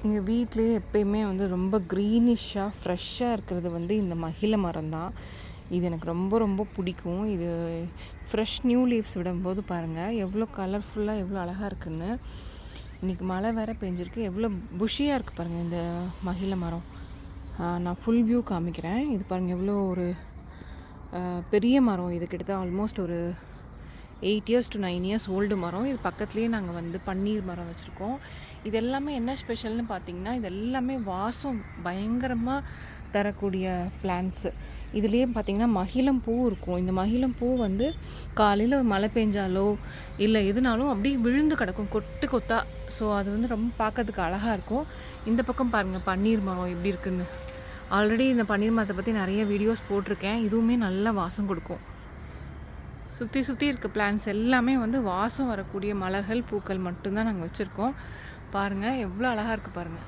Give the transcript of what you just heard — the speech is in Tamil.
எங்கள் வீட்டிலே எப்பயுமே வந்து ரொம்ப க்ரீனிஷ்ஷாக ஃப்ரெஷ்ஷாக இருக்கிறது வந்து இந்த மகிழ மரம் தான். இது எனக்கு ரொம்ப ரொம்ப பிடிக்கும். இது ஃப்ரெஷ் நியூ லீவ்ஸ் விடும்போது பாருங்கள் எவ்வளோ கலர்ஃபுல்லாக எவ்வளோ அழகாக இருக்குதுன்னு. இன்றைக்கி மழை வேறு பெஞ்சிருக்கு. எவ்வளோ புஷியாக இருக்குது பாருங்கள் இந்த மகிழ மரம். நான் ஃபுல் வியூ காமிக்கிறேன். இது பாருங்கள் எவ்வளோ ஒரு பெரிய மரம். இது கிட்டத்தட்ட ஆல்மோஸ்ட் ஒரு 8 years to 9 years ஓல்டு மரம். இது பக்கத்துலேயே நாங்கள் வந்து பன்னீர் மரம் வச்சுருக்கோம். இது எல்லாமே என்ன ஸ்பெஷல்னு பார்த்திங்கன்னா, இது எல்லாமே வாசம் பயங்கரமாக தரக்கூடிய பிளான்ட்ஸு. இதுலேயே பார்த்திங்கன்னா மகிழம் பூ இருக்கும். இந்த மகிழம் பூ வந்து காலையில் மழை பெஞ்சாலோ இல்லை எதுனாலும் அப்படியே விழுந்து கிடக்கும் கொட்டு கொத்தா. ஸோ அது வந்து ரொம்ப பார்க்கறதுக்கு அழகாக இருக்கும். இந்த பக்கம் பாருங்கள் பன்னீர் மரம் எப்படி இருக்குன்னு. ஆல்ரெடி இந்த பன்னீர் மரத்தை பற்றி நிறைய வீடியோஸ் போட்டிருக்கேன். இதுவுமே நல்ல வாசம் கொடுக்கும். சுற்றி சுற்றி இருக்க பிளான்ட்ஸ் எல்லாமே வந்து வாசம் வரக்கூடிய மலர்கள் பூக்கள் மட்டும்தான் நாங்கள் வச்சுருக்கோம். பாருங்கள் எவ்வளோ அழகாக இருக்குது பாருங்கள்.